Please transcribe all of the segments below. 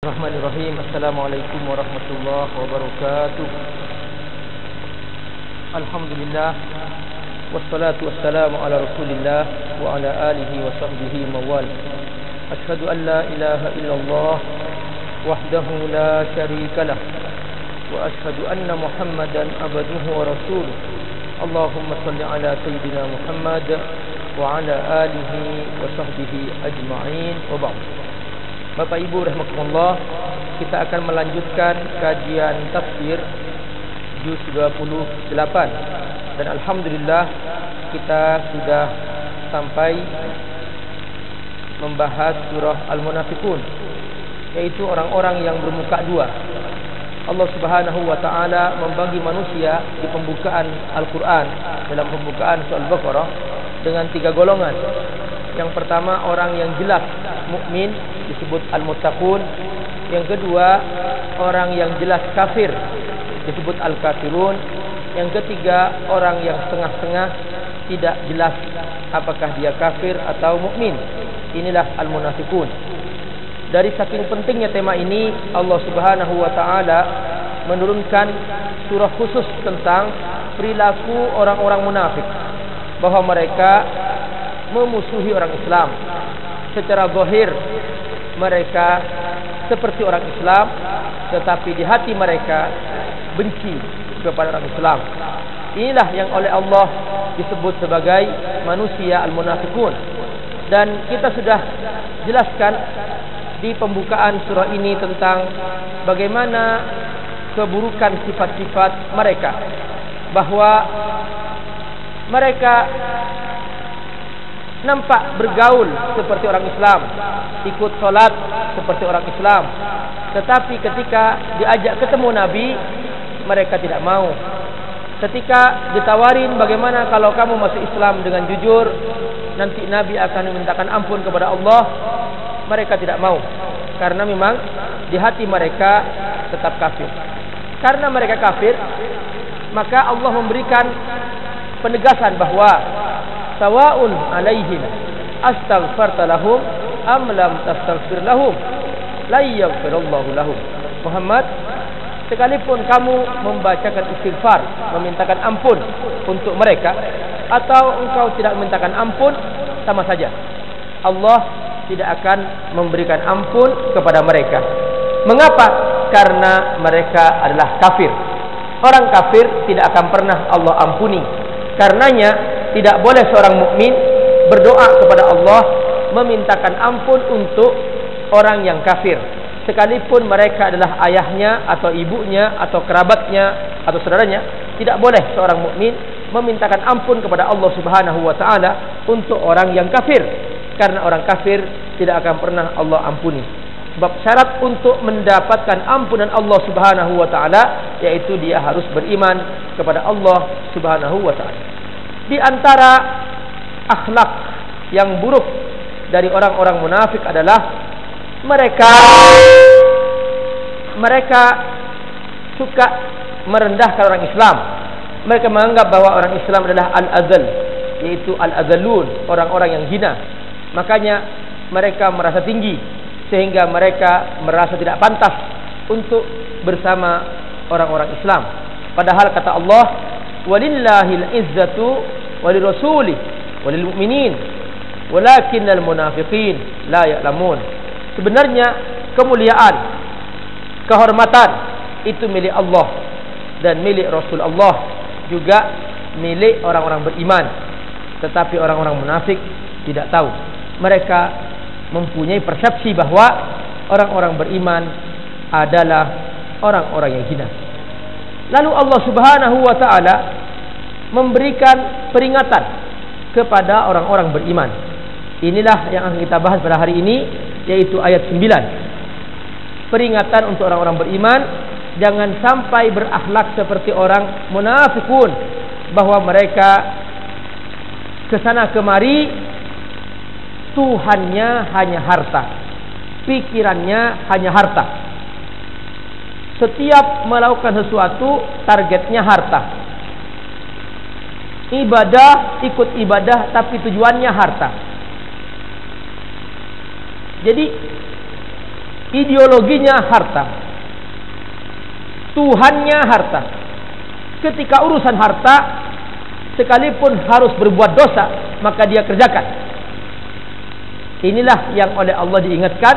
Bismillahirrahmanirrahim. Assalamualaikum warahmatullahi wabarakatuh. Alhamdulillah, wassalatu wassalamu ala Rasulillah wa ala alihi wa sahbihi mawal. Asyhadu an la ilaha illallah wahdahu la syarika lah wa asyhadu anna Muhammadan abduhu wa rasuluh. Allahumma salli ala sayyidina Muhammad wa ala alihi wa sahbihi ajma'in wa ba'd. Bapak Ibu rahimakumullah, kita akan melanjutkan kajian tafsir juz 28 dan alhamdulillah kita sudah sampai membahas surah Al-Munafiqun, yaitu orang-orang yang bermuka dua. Allah Subhanahu wa taala membagi manusia di pembukaan Al-Qur'an dalam pembukaan surah Al-Baqarah dengan 3 golongan. Yang pertama orang yang jelas mukmin disebut al-muttaqun. Yang kedua orang yang jelas kafir disebut al-kafirun. Yang ketiga orang yang setengah-setengah tidak jelas apakah dia kafir atau mukmin. Inilah al-munafiqun. Dari saking pentingnya tema ini, Allah Subhanahu wa taala menurunkan surah khusus tentang perilaku orang-orang munafik, bahwa mereka memusuhi orang Islam. Secara zahir mereka seperti orang Islam, tetapi di hati mereka benci kepada orang Islam. Inilah yang oleh Allah disebut sebagai manusia al-munafiqun. Dan kita sudah jelaskan di pembukaan surah ini tentang bagaimana keburukan sifat-sifat mereka, bahwa mereka nampak bergaul seperti orang Islam, ikut solat seperti orang Islam, tetapi ketika diajak ketemu Nabi, mereka tidak mau. Ketika ditawarin bagaimana kalau kamu masuk Islam dengan jujur, nanti Nabi akan memintakan ampun kepada Allah, mereka tidak mau. Karena memang di hati mereka tetap kafir. Karena mereka kafir, maka Allah memberikan penegasan bahwa sawa'un alaihim astaghfarta lahum am lam tastaghfir lahum la yaghfirullahu lahum. Muhammad, sekalipun kamu membacakan istighfar, memintakan ampun untuk mereka, atau engkau tidak memintakan ampun, sama saja Allah tidak akan memberikan ampun kepada mereka. Mengapa? Karena mereka adalah kafir. Orang kafir tidak akan pernah Allah ampuni. Karenanya tidak boleh seorang mukmin berdoa kepada Allah memintakan ampun untuk orang yang kafir, sekalipun mereka adalah ayahnya atau ibunya atau kerabatnya atau saudaranya. Tidak boleh seorang mukmin memintakan ampun kepada Allah Subhanahu wa taala untuk orang yang kafir, karena orang kafir tidak akan pernah Allah ampuni. Sebab syarat untuk mendapatkan ampunan Allah Subhanahu wa taala yaitu dia harus beriman kepada Allah Subhanahu wa taala. Di antara akhlak yang buruk dari orang-orang munafik adalah mereka suka merendahkan orang Islam. Mereka menganggap bahwa orang Islam adalah al-azal, yaitu al-azalun, orang-orang yang hina. Makanya mereka merasa tinggi, sehingga mereka merasa tidak pantas untuk bersama orang-orang Islam. Padahal kata Allah, walillahil izzatu walirrasulih walil mu'minin walakinnal munafiqin la ya'lamun. Sebenarnya kemuliaan, kehormatan itu milik Allah dan milik Rasul Allah, juga milik orang-orang beriman. Tetapi orang-orang munafik tidak tahu. Mereka mempunyai persepsi bahwa orang-orang beriman adalah orang-orang yang hina. Lalu Allah Subhanahu wa taala memberikan peringatan kepada orang-orang beriman. Inilah yang akan kita bahas pada hari ini, yaitu ayat 9. Peringatan untuk orang-orang beriman, jangan sampai berakhlak seperti orang munafikun, bahwa mereka kesana kemari Tuhannya hanya harta, pikirannya hanya harta. Setiap melakukan sesuatu targetnya harta. Ibadah, ikut ibadah, tapi tujuannya harta. Jadi ideologinya harta, Tuhannya harta. Ketika urusan harta, sekalipun harus berbuat dosa, maka dia kerjakan. Inilah yang oleh Allah diingatkan,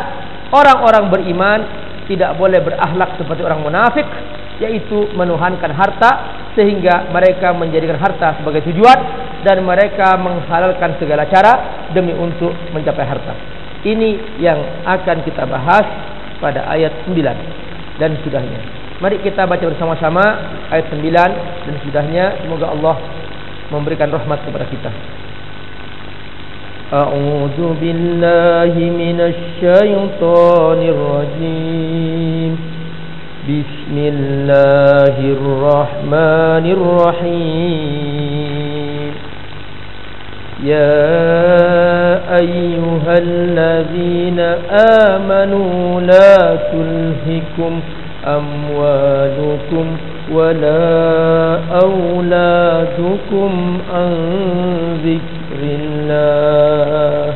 orang-orang beriman tidak boleh berakhlak seperti orang munafik, yaitu menuhankan harta sehingga mereka menjadikan harta sebagai tujuan dan mereka menghalalkan segala cara demi untuk mencapai harta. Ini yang akan kita bahas pada ayat 9 dan sudahnya. Mari kita baca bersama-sama ayat 9 dan sudahnya. Semoga Allah memberikan rahmat kepada kita. A'udzu billahi minasy syaithanir rajim. Bismillahirrahmanirrahim. Ya ayyuhalladzina amanu la tulhikum amwalukum wala auladukum an dzikrillah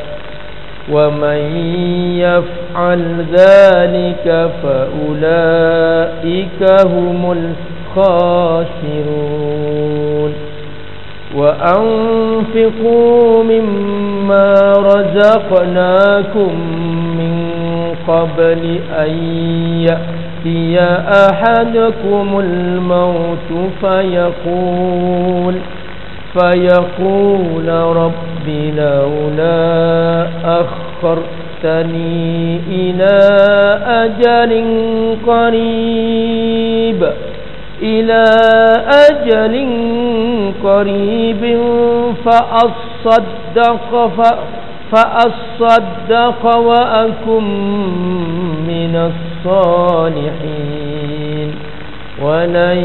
wa man yaf'al dzalika fa ulaika humul khasirun wa anfiqu mimma razaqnakum min qabli an ya'tiya ahadakumul maut fayaqul rabbi laula akhartani ila ajalin qaribin فأصدق وأكن من الصالحين ولن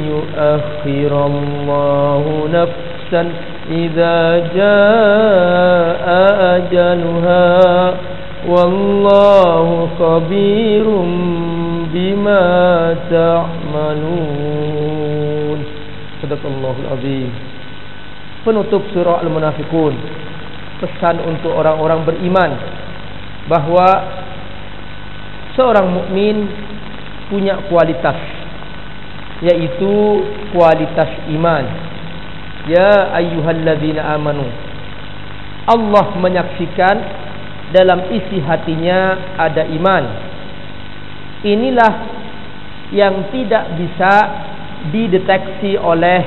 يؤخر الله نفسا إذا جاء أجلها والله خبير بما تعملون. Sadaqallahul azim. Penutup surah Al-Munafiqun, pesan untuk orang-orang beriman bahwa seorang mukmin punya kualitas, yaitu kualitas iman. Ya ayyuhalladzina amanu, Allah menyaksikan dalam isi hatinya ada iman. Inilah yang tidak bisa dideteksi oleh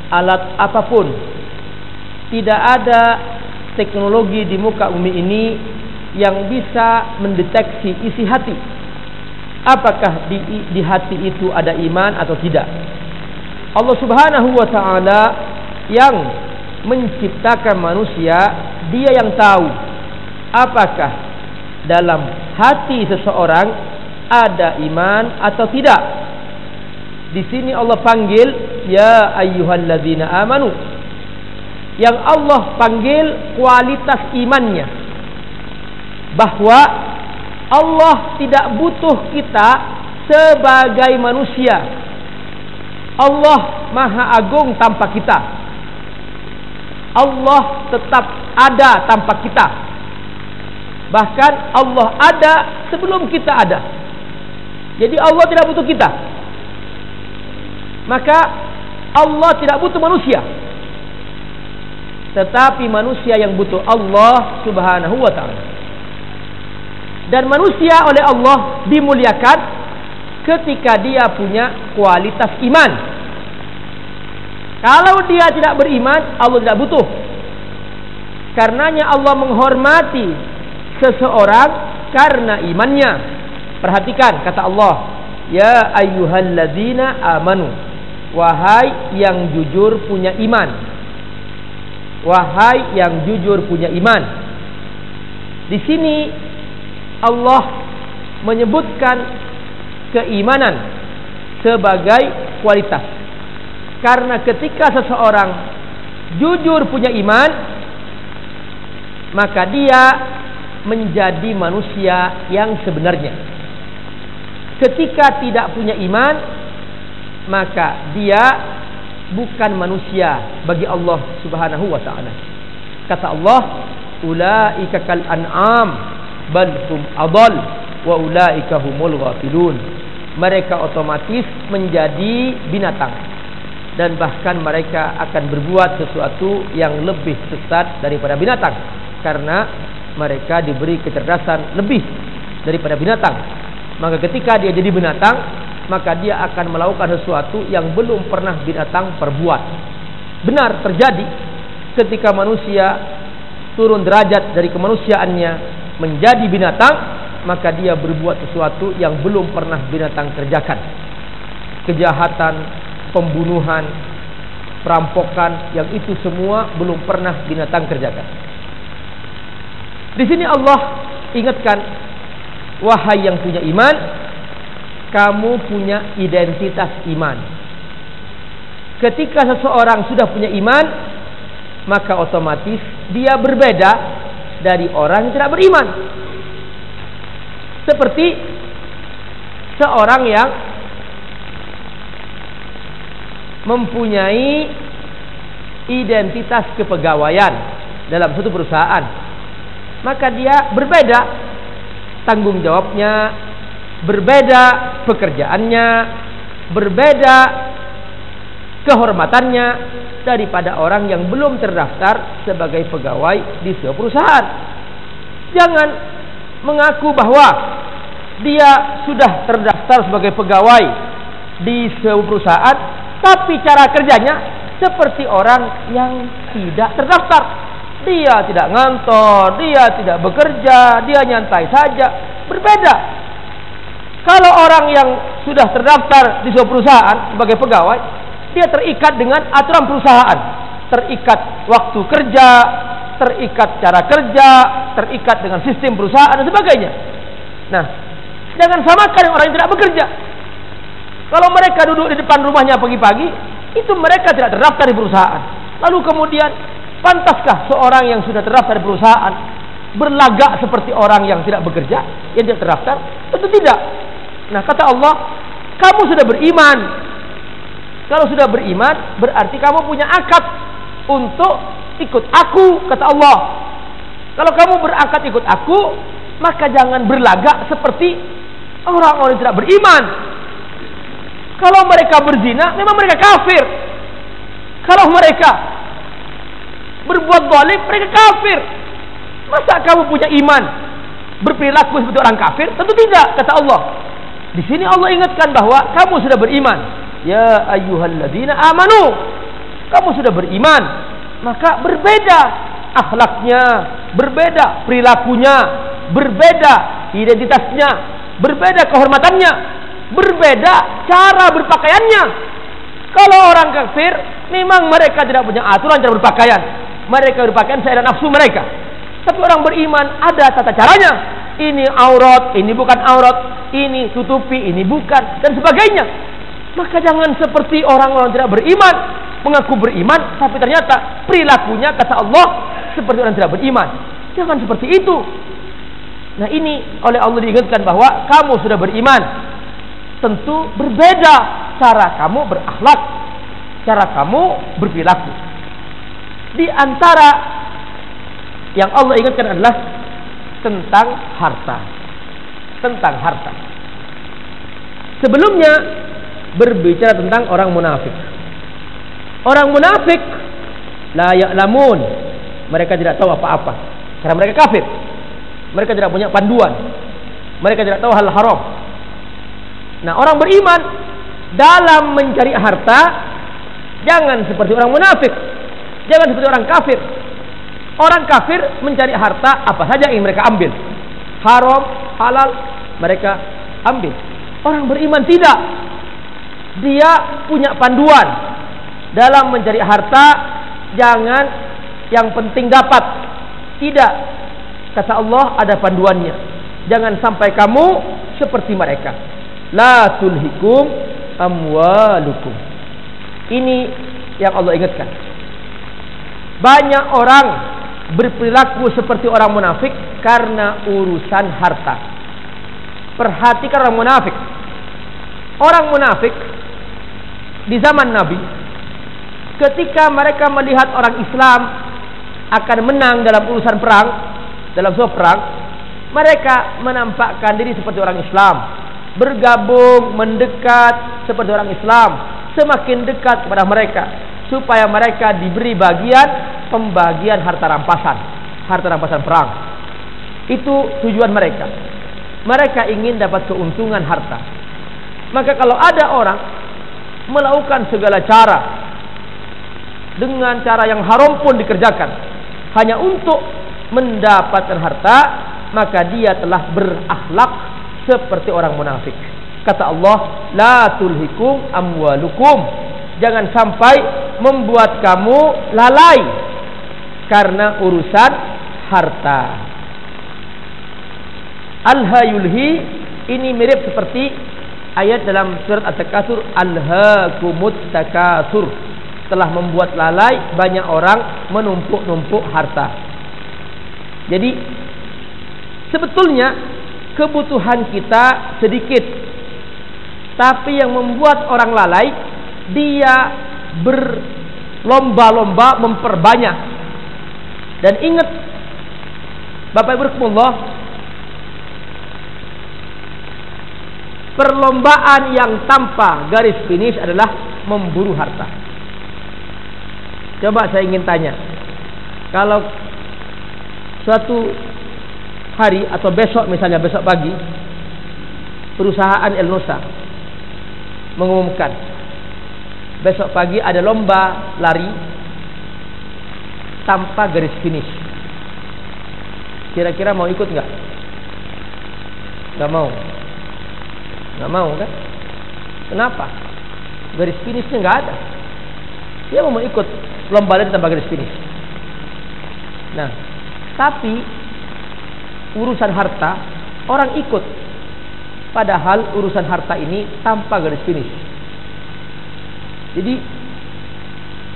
alat apapun. Tidak ada teknologi di muka bumi ini yang bisa mendeteksi isi hati, apakah di hati itu ada iman atau tidak. Allah Subhanahu wa ta'ala yang menciptakan manusia, Dia yang tahu apakah dalam hati seseorang ada iman atau tidak. Di sini Allah panggil ya ayyuhalladzina amanu. Yang Allah panggil kualitas imannya, bahwa Allah tidak butuh kita sebagai manusia. Allah Maha Agung tanpa kita. Allah tetap ada tanpa kita. Bahkan Allah ada sebelum kita ada. Jadi Allah tidak butuh kita. Maka Allah tidak butuh manusia. Tetapi manusia yang butuh Allah Subhanahu wa ta'ala. Dan manusia oleh Allah dimuliakan ketika dia punya kualitas iman. Kalau dia tidak beriman, Allah tidak butuh. Karenanya Allah menghormati seseorang karena imannya. Perhatikan kata Allah, ya ayyuhalladzina amanu, wahai yang jujur punya iman. Wahai yang jujur punya iman. Di sini Allah menyebutkan keimanan sebagai kualitas. Karena ketika seseorang jujur punya iman, maka dia menjadi manusia yang sebenarnya. Ketika tidak punya iman, maka dia bukan manusia bagi Allah Subhanahu wa ta'ala. Kata Allah, ulaika kal an'am bal hum adall. wa ulaika humul ghafilun. Mereka otomatis menjadi binatang, dan bahkan mereka akan berbuat sesuatu yang lebih sesat daripada binatang, karena mereka diberi kecerdasan lebih daripada binatang. Maka ketika dia jadi binatang, maka dia akan melakukan sesuatu yang belum pernah binatang perbuat. Benar terjadi ketika manusia turun derajat dari kemanusiaannya menjadi binatang, maka dia berbuat sesuatu yang belum pernah binatang kerjakan. Kejahatan, pembunuhan, perampokan, yang itu semua belum pernah binatang kerjakan. Di sini Allah ingatkan, wahai yang punya iman, kamu punya identitas iman. Ketika seseorang sudah punya iman, maka otomatis dia berbeda dari orang yang tidak beriman. Seperti seorang yang mempunyai identitas kepegawaian dalam suatu perusahaan, maka dia berbeda tanggung jawabnya, berbeda pekerjaannya, berbeda kehormatannya daripada orang yang belum terdaftar sebagai pegawai di sebuah perusahaan. Jangan mengaku bahwa dia sudah terdaftar sebagai pegawai di sebuah perusahaan, tapi cara kerjanya seperti orang yang tidak terdaftar. Dia tidak ngantor, dia tidak bekerja, dia nyantai saja. Berbeda. Kalau orang yang sudah terdaftar di sebuah perusahaan sebagai pegawai, dia terikat dengan aturan perusahaan, terikat waktu kerja, terikat cara kerja, terikat dengan sistem perusahaan dan sebagainya. Nah, jangan samakan orang yang tidak bekerja. Kalau mereka duduk di depan rumahnya pagi-pagi, itu mereka tidak terdaftar di perusahaan. Lalu kemudian, pantaskah seorang yang sudah terdaftar di perusahaan berlagak seperti orang yang tidak bekerja, yang tidak terdaftar? Tentu tidak. Nah, kata Allah, kamu sudah beriman. Kalau sudah beriman, berarti kamu punya akad untuk ikut aku, kata Allah. Kalau kamu berakad ikut aku, maka jangan berlagak seperti orang-orang yang tidak beriman. Kalau mereka berzina, memang mereka kafir. Kalau mereka berbuat zalim, mereka kafir. Masa kamu punya iman berperilaku seperti orang kafir? Tentu tidak, kata Allah. Di sini Allah ingatkan bahwa kamu sudah beriman. Ya ayyuhalladzina amanu, kamu sudah beriman, maka berbeda akhlaknya, berbeda perilakunya, berbeda identitasnya, berbeda kehormatannya, berbeda cara berpakaiannya. Kalau orang kafir, memang mereka tidak punya aturan cara berpakaian. Mereka berpakaian sesuai nafsu mereka. Tapi orang beriman ada tata caranya. Ini aurat, ini bukan aurat, ini tutupi, ini bukan, dan sebagainya. Maka jangan seperti orang-orang tidak beriman, mengaku beriman, tapi ternyata perilakunya, kata Allah, seperti orang tidak beriman. Jangan seperti itu. Nah, ini oleh Allah diingatkan bahwa kamu sudah beriman. Tentu berbeda cara kamu berakhlak, cara kamu berperilaku. Di antara yang Allah ingatkan adalah tentang harta. Tentang harta. Sebelumnya berbicara tentang orang munafik. Orang munafik la ya'lamun, mereka tidak tahu apa-apa karena mereka kafir. Mereka tidak punya panduan. Mereka tidak tahu hal haram. Nah, orang beriman dalam mencari harta jangan seperti orang munafik. Jangan seperti orang kafir. Orang kafir mencari harta apa saja yang mereka ambil. Haram, halal, mereka ambil. Orang beriman tidak. Dia punya panduan dalam mencari harta. Jangan yang penting dapat. Tidak. Kata Allah ada panduannya. Jangan sampai kamu seperti mereka. La tulhikum amwalukum. Ini yang Allah ingatkan. Banyak orang berperilaku seperti orang munafik karena urusan harta. Perhatikan orang munafik. Orang munafik di zaman Nabi, ketika mereka melihat orang Islam akan menang dalam urusan perang, dalam sebuah perang, mereka menampakkan diri seperti orang Islam, bergabung, mendekat seperti orang Islam, semakin dekat kepada mereka, supaya mereka diberi pembagian harta rampasan perang. Itu tujuan mereka. Mereka ingin dapat keuntungan harta. Maka kalau ada orang melakukan segala cara, dengan cara yang haram pun dikerjakan, hanya untuk mendapatkan harta, maka dia telah berakhlak seperti orang munafik. Kata Allah, la tulhikum amwalukum, jangan sampai membuat kamu lalai karena urusan harta. Al-hayulhi ini mirip seperti ayat dalam surat At-Takatsur, alhaakumut takasur, telah membuat lalai banyak orang menumpuk-numpuk harta. Jadi sebetulnya kebutuhan kita sedikit, tapi yang membuat orang lalai, dia berlomba-lomba memperbanyak. Dan ingat Bapak Ibu rahimakumullah, perlombaan yang tanpa garis finish adalah memburu harta. Coba saya ingin tanya, kalau suatu hari atau besok, misalnya besok pagi, perusahaan El Nusa mengumumkan besok pagi ada lomba lari tanpa garis finish, kira-kira mau ikut nggak? Nggak mau. Nggak mau kan? Kenapa? Garis finishnya nggak ada. Dia mau ikut lomba lari tanpa garis finish. Nah, tapi urusan harta orang ikut, padahal urusan harta ini tanpa garis finish. Jadi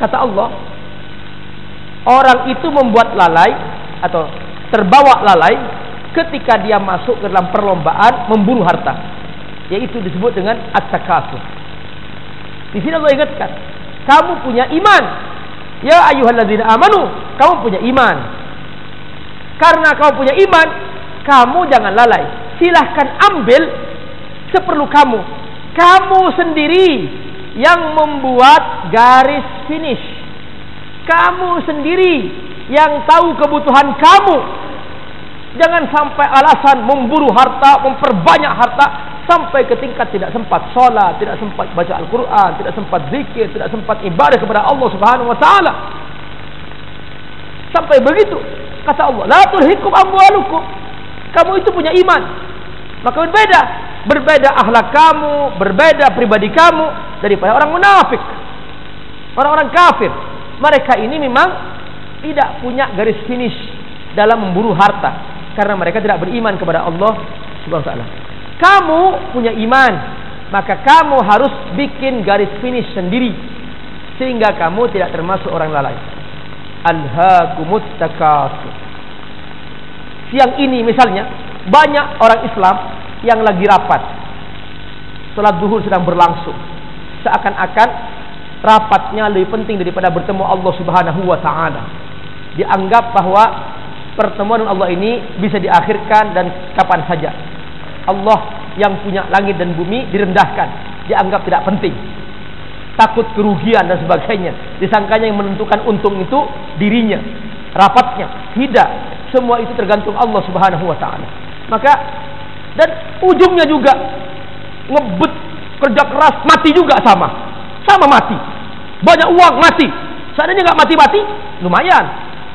kata Allah, orang itu membuat lalai atau terbawa lalai ketika dia masuk ke dalam perlombaan memburu harta, yaitu disebut dengan at-takatsur. Di sini Allah ingatkan, kamu punya iman, ya ayyuhalladzina amanu, kamu punya iman. Karena kamu punya iman, kamu jangan lalai. Silahkan ambil seperlu kamu. Kamu sendiri yang membuat garis finish. Kamu sendiri yang tahu kebutuhan kamu. Jangan sampai alasan memburu harta, memperbanyak harta, sampai ke tingkat tidak sempat sholat, tidak sempat baca Al-Quran, tidak sempat zikir, tidak sempat ibadah kepada Allah Subhanahu Wa Taala. Sampai begitu, kata Allah, la tulhikum amwalukum. Kamu itu punya iman, maka berbeda akhlak kamu, berbeda pribadi kamu daripada orang munafik, orang-orang kafir. Mereka ini memang tidak punya garis finish dalam memburu harta, karena mereka tidak beriman kepada Allah Subhanahu Wa Taala. Kamu punya iman, maka kamu harus bikin garis finish sendiri, sehingga kamu tidak termasuk orang lalai. Alhaakumut takatsur. Siang ini misalnya banyak orang Islam yang lagi rapat, salat zuhur sedang berlangsung, seakan-akan rapatnya lebih penting daripada bertemu Allah Subhanahu Wa Taala. Dianggap bahwa pertemuan dengan Allah ini bisa diakhirkan dan kapan saja. Allah yang punya langit dan bumi direndahkan, dianggap tidak penting, takut kerugian dan sebagainya. Disangkanya yang menentukan untung itu dirinya, rapatnya. Tidak, semua itu tergantung Allah Subhanahu Wa Taala. Maka dan ujungnya juga ngebut, kerja keras, mati juga sama mati. Banyak uang mati. Seandainya nggak mati-mati, lumayan,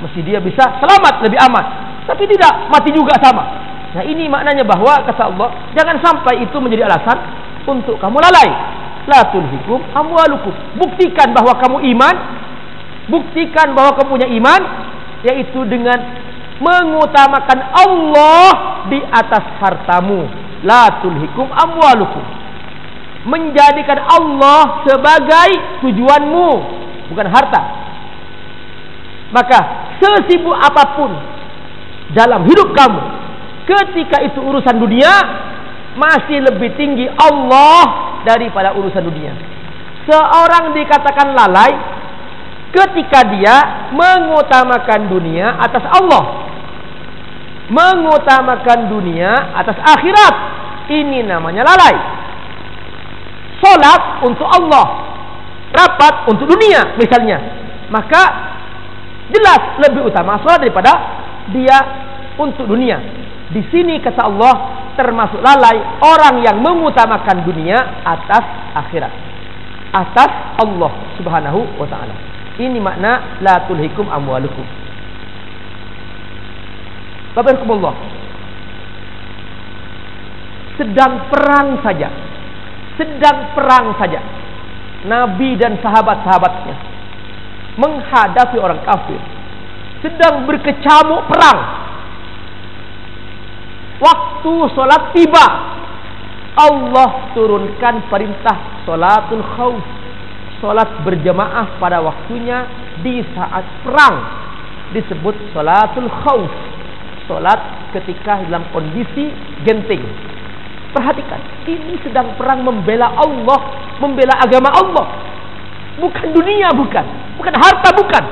mesti dia bisa selamat, lebih aman. Tapi tidak, mati juga sama. Nah, ini maknanya bahwa kata Allah, jangan sampai itu menjadi alasan untuk kamu lalai. La tulhikum amwalukum. Buktikan bahwa kamu iman, buktikan bahwa kamu punya iman, yaitu dengan mengutamakan Allah di atas hartamu. La tulhikum amwalukum. Menjadikan Allah sebagai tujuanmu, bukan harta. Maka sesibuk apapun dalam hidup kamu, ketika itu urusan dunia, masih lebih tinggi Allah daripada urusan dunia. Seorang dikatakan lalai ketika dia mengutamakan dunia atas Allah. mengutamakan dunia atas akhirat, ini namanya lalai. Salat untuk Allah, rapat untuk dunia misalnya, maka jelas lebih utama salat daripada dia untuk dunia. Di sini kata Allah, termasuk lalai orang yang mengutamakan dunia atas akhirat, atas Allah Subhanahu wa taala. Ini makna la tulhikum amwalukum. Babarakumullah. Sedang perang saja Nabi dan sahabat-sahabatnya menghadapi orang kafir, sedang berkecamuk perang. Waktu solat tiba, Allah turunkan perintah solatul khauf, solat berjamaah pada waktunya di saat perang, disebut solatul khauf, solat ketika dalam kondisi genting. Perhatikan, ini sedang perang membela Allah, membela agama Allah, bukan dunia, bukan harta, bukan.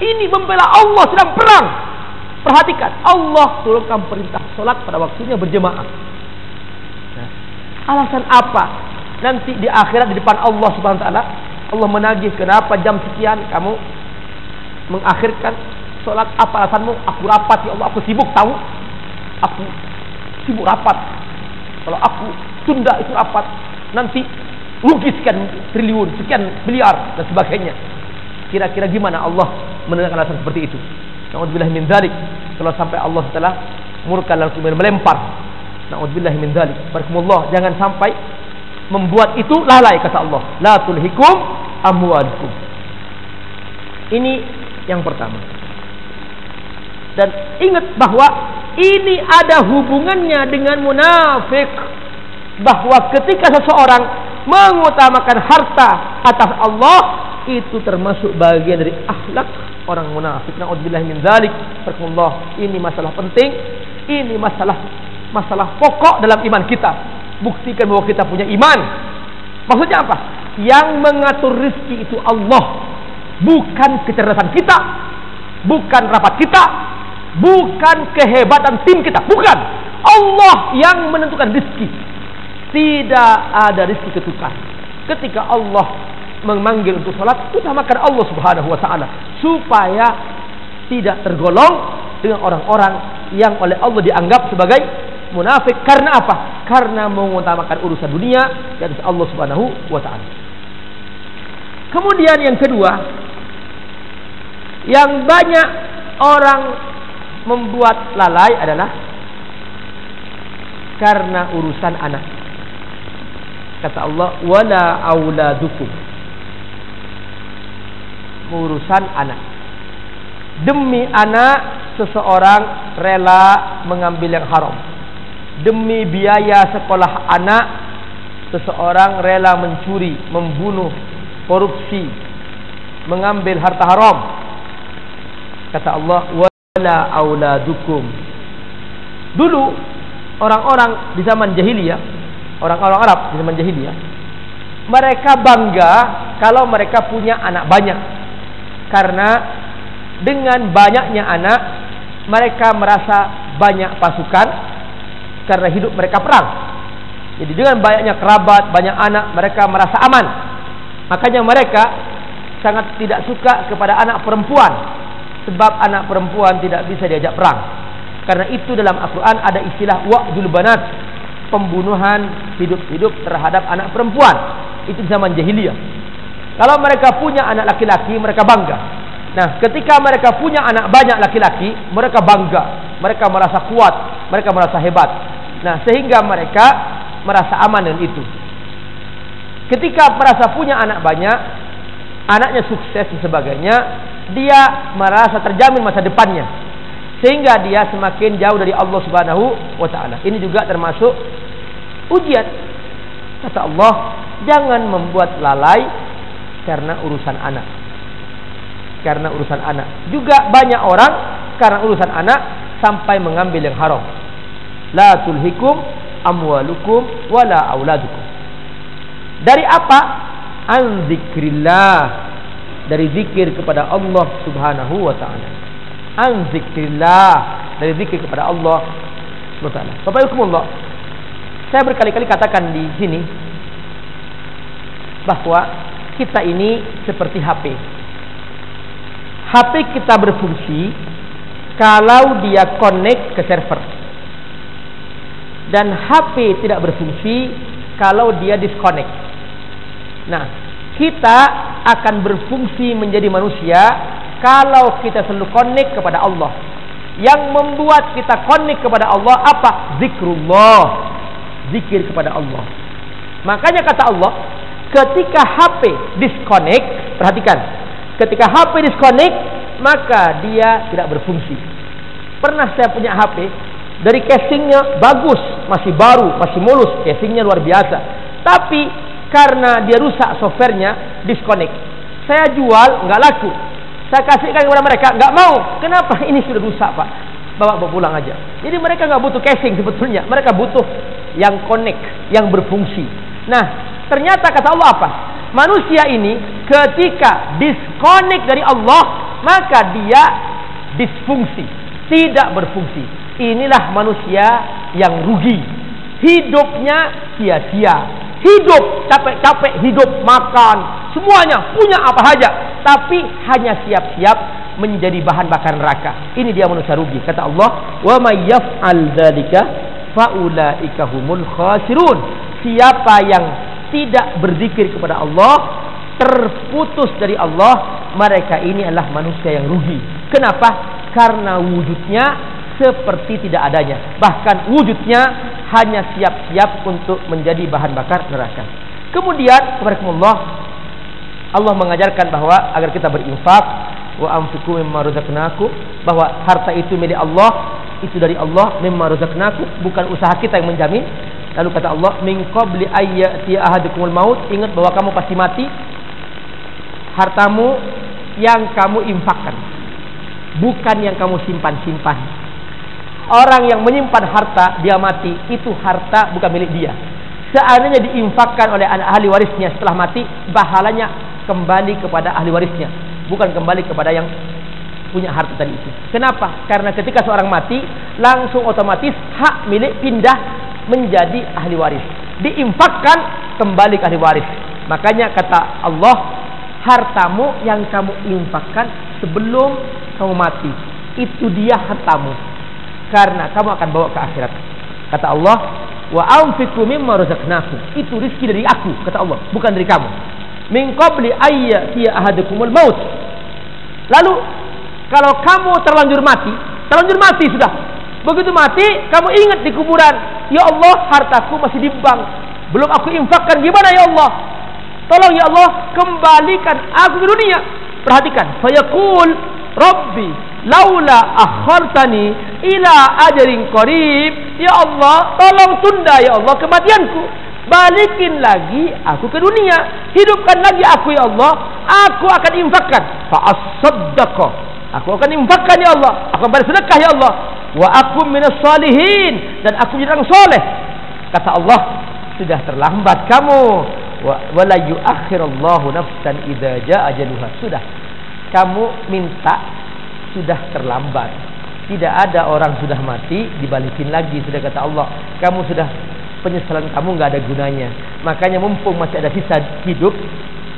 Ini membela Allah, sedang perang. Perhatikan, Allah turunkan perintah solat pada waktunya berjemaah. Nah, alasan apa? Nanti di akhirat di depan Allah Subhanahu wa taala, Allah menagih, kenapa jam sekian kamu mengakhirkan solat? Apa alasanmu? Aku rapat ya Allah, aku sibuk tahu. Aku sibuk rapat. Kalau aku tunda itu rapat, nanti rugi sekian triliun, sekian miliar dan sebagainya. Kira-kira gimana Allah mendengarkan alasan seperti itu? Na'udzubillah min dzalik. Kalau sampai Allah telah murka lalu melempar. Na'udzubillah min dzalik. Barakallahu, jangan sampai membuat itu lalai kata Allah. La tulhikum amwalukum. Ini yang pertama. Dan ingat bahwa ini ada hubungannya dengan munafik. Bahwa ketika seseorang mengutamakan harta atas Allah, itu termasuk bagian dari akhlak orang munafik. Na'udzubillah min dzalik. Barakallahu, ini masalah penting. Ini masalah pokok dalam iman kita. Buktikan bahwa kita punya iman. Maksudnya apa? Yang mengatur rezeki itu Allah, bukan kecerdasan kita, bukan rapat kita, bukan kehebatan tim kita, bukan. Allah yang menentukan rezeki. Tidak ada rezeki ketukar. Ketika Allah memanggil untuk salat, utamakan Allah Subhanahu wa taala supaya tidak tergolong dengan orang-orang yang oleh Allah dianggap sebagai munafik. Karena apa? Karena mengutamakan urusan dunia dan Allah Subhanahu wa taala. Kemudian yang kedua, yang banyak orang membuat lalai adalah karena urusan anak. Kata Allah, wala auladukum, urusan anak. Demi anak seseorang rela mengambil yang haram. Demi biaya sekolah anak seseorang rela mencuri, membunuh, korupsi, mengambil harta haram. Kata Allah, wala auladukum. Dulu orang-orang di zaman jahiliyah, orang-orang Arab di zaman jahiliyah, mereka bangga kalau mereka punya anak banyak. Karena dengan banyaknya anak, mereka merasa banyak pasukan karena hidup mereka perang. Jadi dengan banyaknya kerabat, banyak anak, mereka merasa aman. Makanya mereka sangat tidak suka kepada anak perempuan, sebab anak perempuan tidak bisa diajak perang. Karena itu dalam Al-Quran ada istilah wa'dul banat, pembunuhan hidup-hidup terhadap anak perempuan. Itu zaman jahiliyah. Kalau mereka punya anak laki-laki, mereka bangga. Nah, ketika mereka punya anak banyak laki-laki, mereka bangga, mereka merasa kuat, mereka merasa hebat. Nah, sehingga mereka merasa aman dengan itu. Ketika merasa punya anak banyak, anaknya sukses dan sebagainya, dia merasa terjamin masa depannya, sehingga dia semakin jauh dari Allah Subhanahu wa taala. Ini juga termasuk ujian. Kata Allah, jangan membuat lalai karena urusan anak. Karena urusan anak. Juga banyak orang karena urusan anak sampai mengambil yang haram. La tulhikum amwalukum wala auladukum. Dari apa? An zikrillah. Dari zikir kepada Allah Subhanahu wa taala. An zikrillah, dari zikir kepada Allah SWT. Bapak Ibu, saya berkali-kali katakan di sini bahwa kita ini seperti HP. HP kita berfungsi kalau dia connect ke server, dan HP tidak berfungsi kalau dia disconnect. Nah, kita akan berfungsi menjadi manusia kalau kita selalu connect kepada Allah. Yang membuat kita connect kepada Allah apa? Zikrullah, zikir kepada Allah. Makanya kata Allah, ketika HP disconnect, perhatikan, ketika HP disconnect, maka dia tidak berfungsi. Pernah saya punya HP, dari casingnya bagus, masih baru, masih mulus, casingnya luar biasa. Tapi karena dia rusak softwarenya, disconnect. Saya jual, nggak laku. Saya kasihkan kepada mereka, nggak mau. Kenapa? Ini sudah rusak, Pak. Bawa pulang aja. Jadi mereka nggak butuh casing sebetulnya. Mereka butuh yang connect, yang berfungsi. Nah, ternyata kata Allah apa? Manusia ini ketika disconnect dari Allah, maka dia disfungsi, tidak berfungsi. Inilah manusia yang rugi. Hidupnya sia-sia. Hidup capek-capek, hidup makan, semuanya punya apa saja, tapi hanya siap-siap menjadi bahan bakar neraka. Ini dia manusia rugi. Kata Allah, "Wa may yaf'al dzalika faulaika humul khasirun." Siapa yang tidak berzikir kepada Allah, terputus dari Allah, mereka ini adalah manusia yang rugi. Kenapa? Karena wujudnya seperti tidak adanya. Bahkan wujudnya hanya siap-siap untuk menjadi bahan bakar neraka. Kemudian, subhanallah, Allah mengajarkan bahwa agar kita berinfak, wa anfiqu mimma razaqnakum, bahwa harta itu milik Allah, itu dari Allah, mimma razaqnakum, bukan usaha kita yang menjamin. Lalu kata Allah, min qabli ayyati ahadukumul maut, ingat bahwa kamu pasti mati. Hartamu yang kamu infakkan, bukan yang kamu simpan-simpan. Orang yang menyimpan harta, dia mati, itu harta bukan milik dia. Seandainya diinfakkan oleh ahli warisnya setelah mati, pahalanya kembali kepada ahli warisnya, bukan kembali kepada yang punya harta tadi itu. Kenapa? Karena ketika seorang mati, langsung otomatis hak milik pindah menjadi ahli waris. Diinfakkan kembali ke ahli waris. Makanya kata Allah, hartamu yang kamu infakkan sebelum kamu mati, itu dia hartamu, karena kamu akan bawa ke akhirat. Kata Allah, wa anfiqu mimma razaqnakum, itu rezeki dari aku, kata Allah, bukan dari kamu. Min qabli ayyati ahadukumul maut. Lalu kalau kamu terlanjur mati sudah. Begitu mati, kamu ingat di kuburan, ya Allah, hartaku masih di bank, belum aku infakkan, gimana ya Allah? Tolong ya Allah, kembalikan aku ke dunia. Perhatikan, fayaqul Rabbi laula akhartani ila ajalin qarib, ya Allah, tolong tunda ya Allah kematianku, balikin lagi aku ke dunia, hidupkan lagi aku ya Allah, aku akan infakkan, fa asaddaqa, aku akan infakkan ya Allah, aku bersedekah ya Allah, wa akum minas salihin, dan aku jadi orang soleh. Kata Allah, sudah terlambat kamu, wa la yuakhirullahu nafsan idza jaa ajaluha. Sudah kamu minta, sudah terlambat. Tidak ada orang sudah mati dibalikin lagi. Sudah kata Allah, kamu sudah, penyesalan kamu nggak ada gunanya. Makanya mumpung masih ada sisa hidup,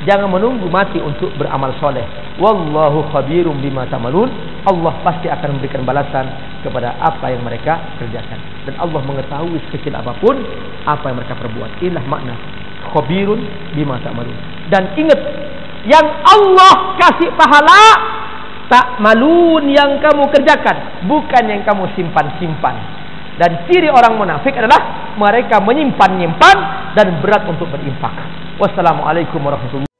jangan menunggu mati untuk beramal soleh. Wallahu khabirum bima ta'malun. Allah pasti akan memberikan balasan kepada apa yang mereka kerjakan. Dan Allah mengetahui sekecil apapun apa yang mereka perbuat. Inilah makna khabirun bima ta'malun. Dan ingat, yang Allah kasih pahala ta'malun, yang kamu kerjakan, bukan yang kamu simpan-simpan. Dan ciri orang munafik adalah mereka menyimpan-nyimpan dan berat untuk berinfak. Wassalamualaikum warahmatullahi wabarakatuh.